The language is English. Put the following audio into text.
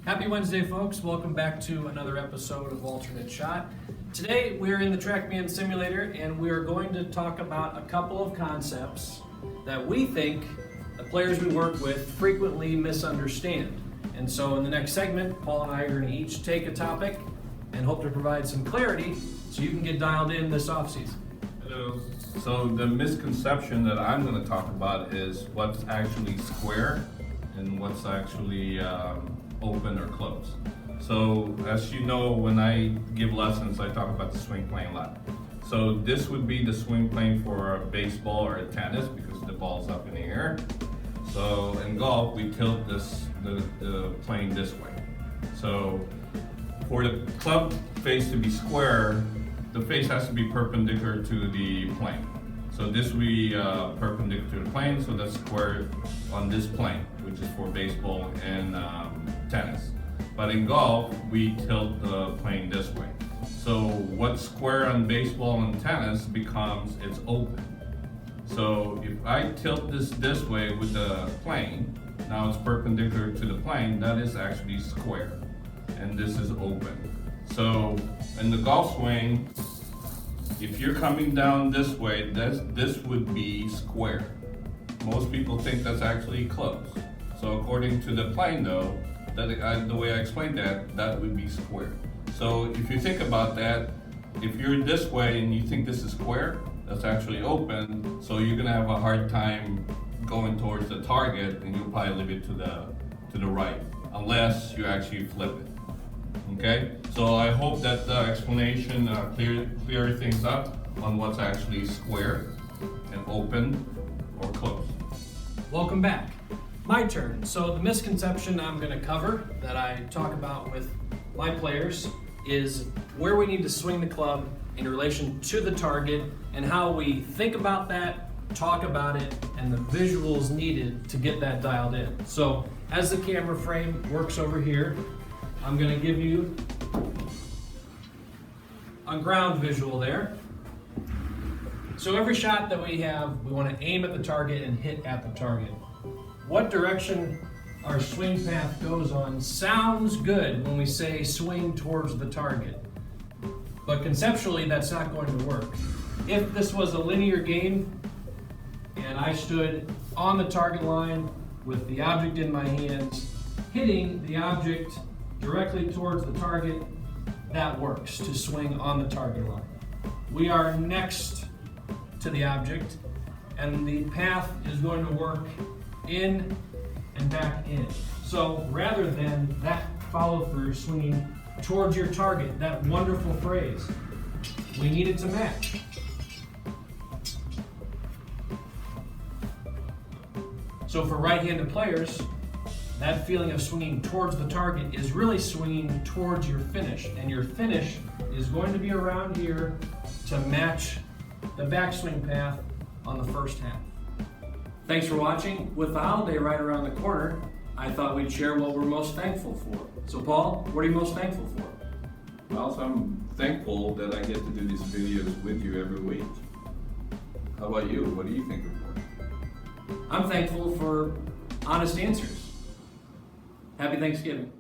Happy Wednesday, folks. Welcome back to another episode of Alternate Shot. Today, we're in the TrackMan Simulator, and we're going to talk about a couple of concepts that we think the players we work with frequently misunderstand. And so in the next segment, Paul and I are going to each take a topic and hope to provide some clarity so you can get dialed in this offseason. Hello. So the misconception that I'm going to talk about is what's actually square and what's actually open or closed. So as you know, when I give lessons, I talk about the swing plane a lot. So this would be the swing plane for a baseball or a tennis because the ball's up in the air. So in golf, we tilt the plane this way. So for the club face to be square, the face has to be perpendicular to the plane. So this will be perpendicular to the plane, so that's square on this plane, which is for baseball and tennis. But in golf, we tilt the plane this way. So what's square on baseball and tennis becomes it's open. So if I tilt this way with the plane, now it's perpendicular to the plane, that is actually square. And this is open. So in the golf swing, if you're coming down this way, this would be square. Most people think that's actually closed. So according to the plane though, the way I explained that would be square. So if you think about that, if you're this way and you think this is square, that's actually open, so you're gonna have a hard time going towards the target and you'll probably leave it to the right, unless you actually flip it. Okay, so I hope that the explanation clear things up on what's actually square and open or closed. Welcome back. My turn. So the misconception I'm going to cover that I talk about with my players is where we need to swing the club in relation to the target and how we think about that, talk about it, and the visuals needed to get that dialed in. So as the camera frame works over here, I'm going to give you a ground visual there. So every shot that we have, we want to aim at the target and hit at the target. What direction our swing path goes on sounds good when we say swing towards the target. But conceptually, that's not going to work. If this was a linear game and I stood on the target line with the object in my hands, hitting the object directly towards the target, that works to swing on the target line. We are next to the object and the path is going to work in and back in. So rather than that follow through swinging towards your target, that wonderful phrase, we need it to match. So for right-handed players, that feeling of swinging towards the target is really swinging towards your finish, and your finish is going to be around here to match the backswing path on the first half. Thanks for watching. With the holiday right around the corner, I thought we'd share what we're most thankful for. So Paul, what are you most thankful for? Well, so I'm thankful that I get to do these videos with you every week. How about you? What are you thankful for? I'm thankful for honest answers. Happy Thanksgiving.